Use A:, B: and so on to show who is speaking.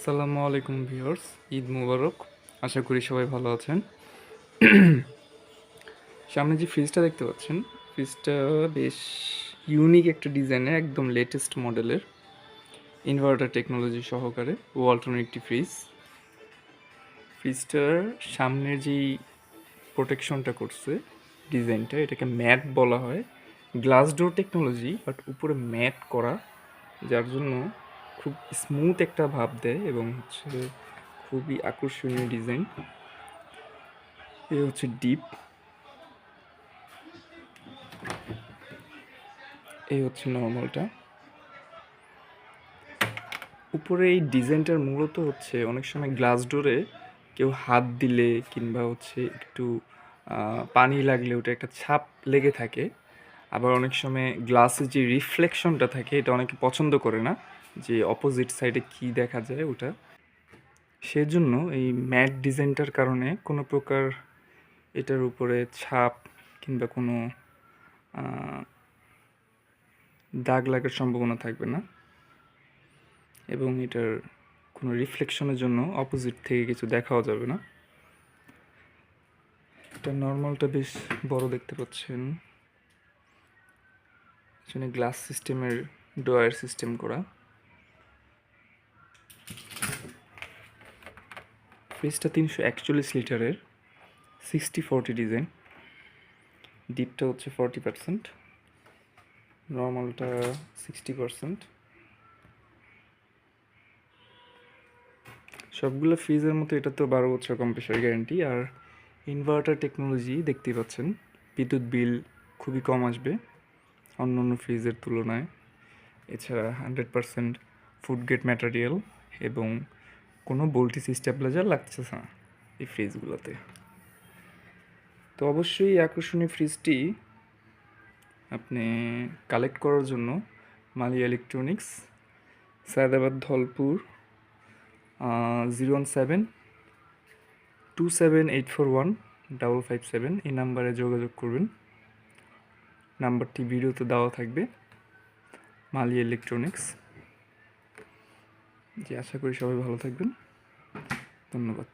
A: আসসালামু আলাইকুম ভিউয়ার্স, ঈদ মুবারক। আশা করি সবাই ভালো আছেন। সামনে যে ফ্রিজটা দেখতে পাচ্ছেন, ফ্রিজটা বেশ ইউনিক একটা ডিজাইনের, একদম লেটেস্ট মডেলের, ইনভার্টার টেকনোলজি সহকারে ওয়ালটনের একটি ফ্রিজ। ফ্রিজটার সামনের যেই প্রোটেকশনটা করছে, ডিজাইনটা, এটাকে ম্যাট বলা হয়। গ্লাস ডোর টেকনোলজি, বাট উপরে ম্যাট করা, যার জন্য খুব স্মুথ একটা ভাব দেয় এবং হচ্ছে খুবই আকর্ষণীয় ডিজাইন। এই হচ্ছে ডিপ, এই হচ্ছে নর্মালটা। উপরে এই ডিজাইনটার মূলত হচ্ছে অনেক সময় গ্লাস ডোরে কেউ হাত দিলে কিংবা হচ্ছে একটু পানি লাগলে ওটা একটা ছাপ লেগে থাকে। আবার অনেক সময় গ্লাসের যে রিফ্লেকশনটা থাকে এটা অনেকে পছন্দ করে না, যে অপোজিট সাইডে কি দেখা যায় ওটা। সেজন্য এই ম্যাট ডিজাইনটার কারণে কোনো প্রকার এটার উপরে ছাপ কিংবা কোনো দাগ লাগার সম্ভাবনা থাকবে না, এবং এটার কোনো রিফ্লেকশনের জন্য অপোজিট থেকে কিছু দেখাও যাবে না। এটা নর্মালটা বেশ বড় দেখতে পাচ্ছেন, এখানে গ্লাস সিস্টেমের ডয়ার সিস্টেম করা। ফ্রিজটা 341 লিটারের, 60-40 ডিজাইন। ডিপটা হচ্ছে 40%, নর্মালটা 60%। সবগুলো ফ্রিজের মতো এটা তো 12 বছর কম্প্রেসার গ্যারান্টি। আর ইনভার্টার টেকনোলজি দেখতেই পাচ্ছেন, বিদ্যুৎ বিল খুবই কম আসবে অন্য অন্য ফ্রিজের তুলনায়। এছাড়া 100% ফুড গ্রেড ম্যাটেরিয়াল এবং কোনো ভোল্টেজ স্টেবিলাইজার লাগছে না এই ফ্রিজগুলোতে। তো অবশ্যই এই আকর্ষণীয় ফ্রিজটি আপনি কালেক্ট করার জন্য মালিয়া ইলেকট্রনিক্স, সায়দাবাদ, ধলপুর, 017-27841557 এই নাম্বারে যোগাযোগ করবেন। নাম্বারটি ভিডিওতে দেওয়া থাকবে। মালিয়া ইলেকট্রনিক্স। জি, আশা করি সবাই ভালো থাকবেন। ধন্যবাদ।